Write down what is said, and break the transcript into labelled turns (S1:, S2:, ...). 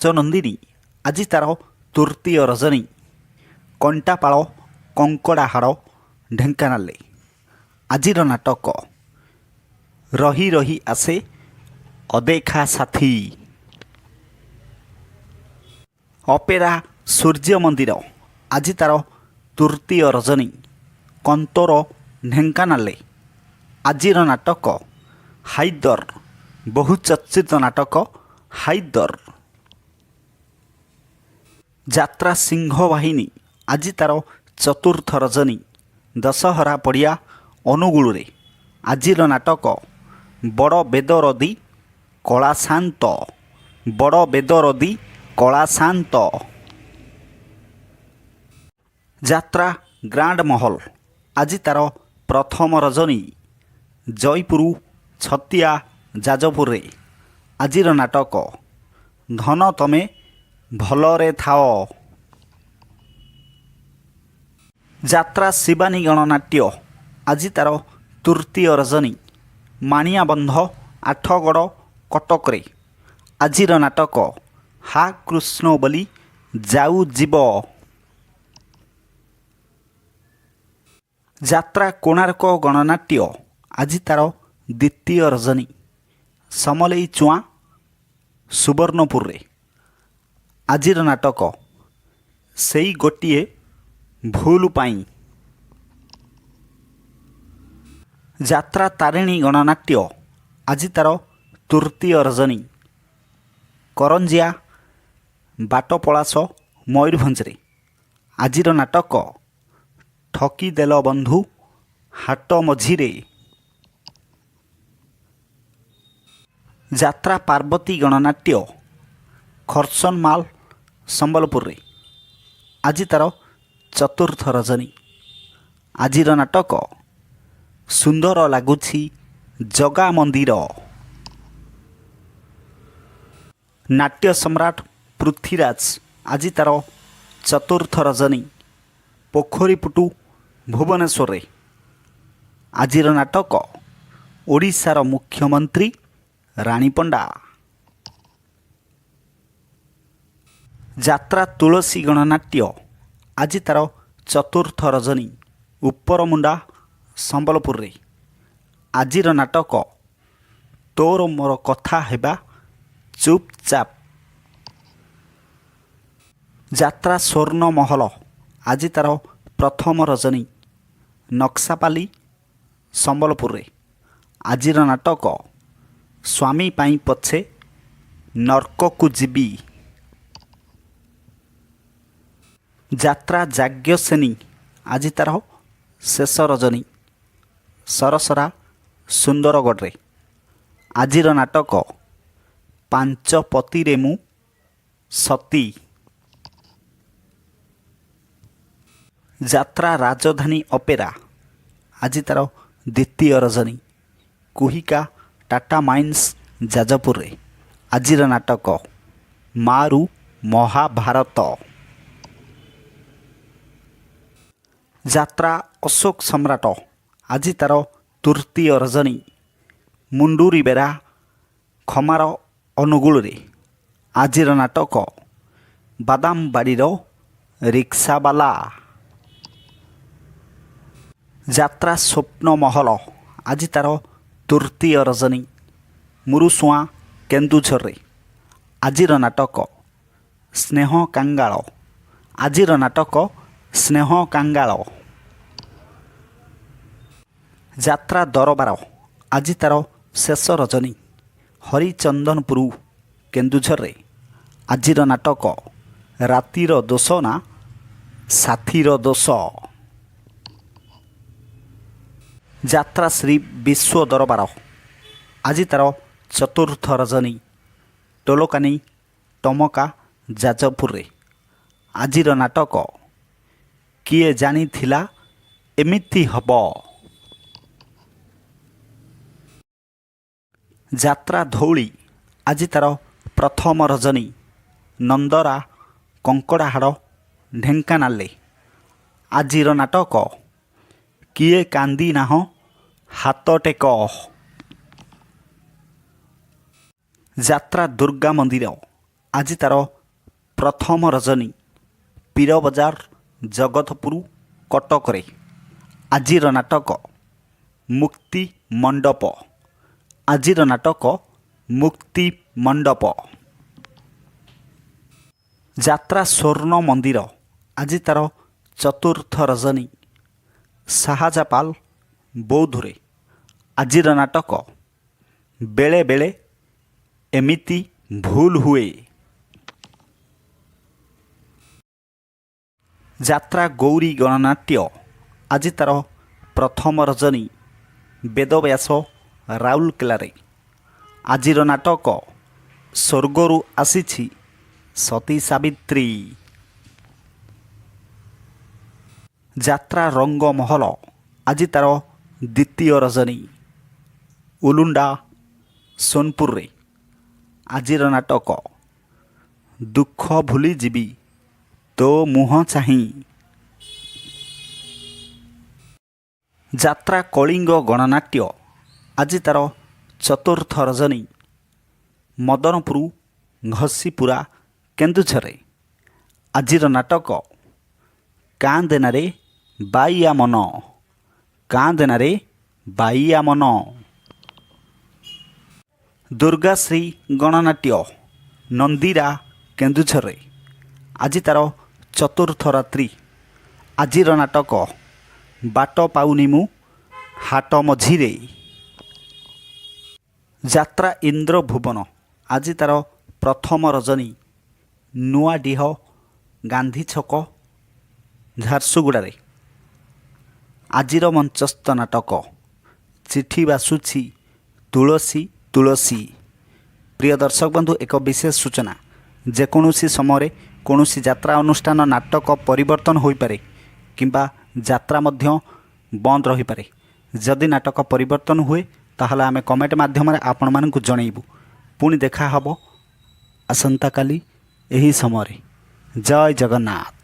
S1: ରାଜନନ୍ଦିନୀ ଆଜି ତାର ତୃତୀୟ ରଜନୀ। କଣ୍ଟାପାଳ କଙ୍କଡ଼ାହାଡ଼ ଢେଙ୍କାନାଳରେ। ଆଜିର ନାଟକ ରହି ରହି ଆସେ ଅଦେଖା ସାଥୀ। ଅପେରା ସୂର୍ଯ୍ୟ ମନ୍ଦିର ଆଜି ତାର ତୃତୀୟ ରଜନୀ। କନ୍ତୋର ଢେଙ୍କାନାଳରେ। ଆଜିର ନାଟକ ହାଇଦର ବହୁଚର୍ଚ୍ଚିତ ନାଟକ ହାଇଦର। ଯାତ୍ରା ସିଂହ ବାହିନୀ ଆଜି ତାର ଚତୁର୍ଥ ରଜନୀ। ଦଶହରା ପଡ଼ିଆ ଅନୁଗୁଳରେ। ଆଜିର ନାଟକ ବଡ଼ ବେଦରଦୀ କଳାଶାନ୍ତ। ବଡ଼ ବେଦରଦୀ କଳାଶାନ୍ତ। ଯାତ୍ରା ଗ୍ରାଣ୍ଡ ମହଲ ଆଜି ତାର ପ୍ରଥମ ରଜନୀ। ଜୟପୁର ଛତିଆ ଯାଜପୁରରେ। ଆଜିର ନାଟକ ଧନ ତମେ ଭଲରେ ଥାଅ। ଯାତ୍ରା ଶିବାନୀ ଗଣନାଟ୍ୟ ଆଜି ତାର ତୃତୀୟ ରଜନୀ। ମାଣିଆବନ୍ଧ ଆଠଗଡ଼ କଟକରେ। ଆଜିର ନାଟକ ହା କୃଷ୍ଣ ବୋଲି ଯାଉ ଯିବ। ଯାତ୍ରା କୋଣାର୍କ ଗଣନାଟ୍ୟ ଆଜି ତାର ଦ୍ୱିତୀୟ ରଜନୀ। ସମଲେଇ ଚୁଆଁ ସୁବର୍ଣ୍ଣପୁରରେ। ଆଜିର ନାଟକ ସେଇ ଗୋଟିଏ ଭୁଲ ପାଇଁ। ଯାତ୍ରା ତାରିଣୀ ଗଣନାଟ୍ୟ ଆଜି ତାର ତୃତୀୟ ରଜନୀ। କରଞ୍ଜିଆ ବାଟପଳାଶ ମୟୂରଭଞ୍ଜରେ। ଆଜିର ନାଟକ ଠକିଦେଲ ବନ୍ଧୁ ହାଟ ମଝିରେ। ଯାତ୍ରା ପାର୍ବତୀ ଗଣନାଟ୍ୟ ଖର୍ସନମାଲ ସମ୍ବଲପୁରରେ। ଆଜି ତାର ଚତୁର୍ଥ ରଜନୀ। ଆଜିର ନାଟକ ସୁନ୍ଦର ଲାଗୁଛି ଜଗା ମନ୍ଦିର। ନାଟ୍ୟ ସମ୍ରାଟ ପୃଥ୍ୱୀରାଜ ଆଜି ତାର ଚତୁର୍ଥ ରଜନୀ। ପୋଖରୀପୁଟୁ ଭୁବନେଶ୍ୱରରେ। ଆଜିର ନାଟକ ଓଡ଼ିଶାର ମୁଖ୍ୟମନ୍ତ୍ରୀ ରାଣୀ ପଣ୍ଡା। ଯାତ୍ରା ତୁଳସୀ ଗଣନାଟ୍ୟ ଆଜି ତାର ଚତୁର୍ଥ ରଜନୀ। ଉପରମୁଣ୍ଡା ସମ୍ବଲପୁରରେ। ଆଜିର ନାଟକ ତୋର ମୋର କଥା ହେବା ଚୁପଚାପ। ଯାତ୍ରା ସ୍ୱର୍ଣ୍ଣମହଲ ଆଜି ତାର ପ୍ରଥମ ରଜନୀ। ନକ୍ସାପାଲି ସମ୍ବଲପୁରରେ। ଆଜିର ନାଟକ ସ୍ୱାମୀ ପାଇଁ ପଛେ ନର୍କକୁ ଯିବି। ଯାତ୍ରା ଯାଜ୍ଞସେନୀ ଆଜି ତାର ଶେଷ ରଜନୀ। ସରସରା ସୁନ୍ଦରଗଡ଼ରେ। ଆଜିର ନାଟକ ପାଞ୍ଚ ପତିରେ ମୁଁ ସତୀ। ଯାତ୍ରା ରାଜଧାନୀ ଅପେରା ଆଜି ତାର ଦ୍ୱିତୀୟ ରଜନୀ। କୁହିକା ଟାଟା ମାଇନ୍ସ ଯାଜପୁରରେ। ଆଜିର ନାଟକ ମାରୁ ମହାଭାରତ। ଯାତ୍ରା ଅଶୋକ ସମ୍ରାଟ ଆଜି ତାର ତୃତୀୟ ରଜନୀ। ମୁଣ୍ଡୁରି ବେରା ଖମାର ଅନୁଗୁଳରେ। ଆଜିର ନାଟକ ବାଦାମବାଡ଼ିର ରିକ୍ସାବାଲା। ଯାତ୍ରା ସ୍ୱପ୍ନମହଲ ଆଜି ତାର ତୃତୀୟ ରଜନୀ। ମୁରୁସୁଆଁ କେନ୍ଦୁଝରରେ। ଆଜିର ନାଟକ ସ୍ନେହ କାଙ୍ଗାଳ। ଆଜିର ନାଟକ ସ୍ନେହ କାଙ୍ଗାଳ। ଯାତ୍ରା ଦରବାର ଆଜି ତାର ଶେଷ ରଜନୀ। ହରିଚନ୍ଦନପୁର କେନ୍ଦୁଝରରେ। ଆଜିର ନାଟକ ରାତିର ଦୋଷ ନା ସାଥୀର ଦୋଷ। ଯାତ୍ରା ଶ୍ରୀ ବିଶ୍ୱ ଦରବାର ଆଜି ତାର ଚତୁର୍ଥ ରଜନୀ। ଟୋଲକାନୀ ଟମକା ଯାଜପୁରରେ। ଆଜିର ନାଟକ କିଏ ଜାଣିଥିଲା ଏମିତି ହବ। ଯାତ୍ରା ଧଉଳି ଆଜି ତାର ପ୍ରଥମ ରଜନୀ। ନନ୍ଦରା କଙ୍କଡ଼ାହାଡ଼ ଢେଙ୍କାନାଳରେ। ଆଜିର ନାଟକ କିଏ କାନ୍ଦି ନାହଁ ହାତ ଟେକ। ଯାତ୍ରା ଦୁର୍ଗା ମନ୍ଦିର ଆଜି ତା'ର ପ୍ରଥମ ରଜନୀ ପୀର ବଜାର ଜଗତପୁର କଟକରେ। ଆଜିର ନାଟକ ମୁକ୍ତି ମଣ୍ଡପ। ଆଜିର ନାଟକ ମୁକ୍ତି ମଣ୍ଡପ। ଯାତ୍ରା ସ୍ୱର୍ଣ୍ଣ ମନ୍ଦିର। ଆଜି ତା'ର ଚତୁର୍ଥ ରଜନୀ ଶାହାଜାପାଲ ବୌଦ୍ଧରେ। ଆଜିର ନାଟକ ବେଳେ ବେଳେ ଏମିତି ଭୁଲ ହୁଏ। ଯାତ୍ରା ଗୌରୀ ଗଣନାଟ୍ୟ। ଆଜି ତା'ର ପ୍ରଥମ ରଜନୀ ବେଦବ୍ୟାସ ରାଉରକେଲାରେ। ଆଜିର ନାଟକ ସ୍ୱର୍ଗରୁ ଆସିଛି ସତୀ ସାବିତ୍ରୀ। ଯାତ୍ରା ରଙ୍ଗମହଲ। ଆଜି ତା'ର ଦ୍ୱିତୀୟ ରଜନୀ ଉଲୁଣ୍ଡା ସୋନପୁରରେ। ଆଜିର ନାଟକ ଦୁଃଖ ଭୁଲିଯିବି ତୋ ମୁହଁ ଚାହିଁ। ଯାତ୍ରା କଳିଙ୍ଗ ଗଣନାଟ୍ୟ। ଆଜି ତା'ର ଚତୁର୍ଥ ରଜନୀ ମଦନପୁର ଘସିପୁରା କେନ୍ଦୁଝରରେ। ଆଜିର ନାଟକ କାନ୍ଦେନାରେ ବାଇଆ ମନ। କାନ୍ଦେନାରେ ବାଇଆ ମନ। ଦୁର୍ଗାଶ୍ରୀ ଗଣନାଟ୍ୟ ନନ୍ଦିରା କେନ୍ଦୁଝରରେ। ଆଜି ତା'ର ଚତୁର୍ଥ ରାତ୍ରି। ଆଜିର ନାଟକ ବାଟ ପାଉନି ମୁଁ ହାଟ ମଝିରେ। ଯାତ୍ରା ଇନ୍ଦ୍ରଭୁବନ। ଆଜି ତା'ର ପ୍ରଥମ ରଜନୀ ନୂଆଡିହ ଗାନ୍ଧୀ ଛକ ଝାରସୁଗୁଡ଼ାରେ। ଆଜିର ମଞ୍ଚସ୍ଥ ନାଟକ ଚିଠି ବାସୁଛି ତୁଳସୀ ତୁଳସୀ। ପ୍ରିୟ ଦର୍ଶକ ବନ୍ଧୁ, ଏକ ବିଶେଷ ସୂଚନା, ଯେକୌଣସି ସମୟରେ କୌଣସି ଯାତ୍ରା ଅନୁଷ୍ଠାନ ନାଟକ ପରିବର୍ତ୍ତନ ହୋଇପାରେ କିମ୍ବା ଯାତ୍ରା ମଧ୍ୟ ବନ୍ଦ ରହିପାରେ। ଯଦି ନାଟକ ପରିବର୍ତ୍ତନ ହୁଏ ତାହେଲେ ଆମେ କମେଣ୍ଟ ମାଧ୍ୟମରେ ଆପଣମାନଙ୍କୁ ଜଣାଇବୁ। ପୁଣି ଦେଖା ହେବ ଆସନ୍ତାକାଲି ଏହି ସମୟରେ। ଜୟ ଜଗନ୍ନାଥ।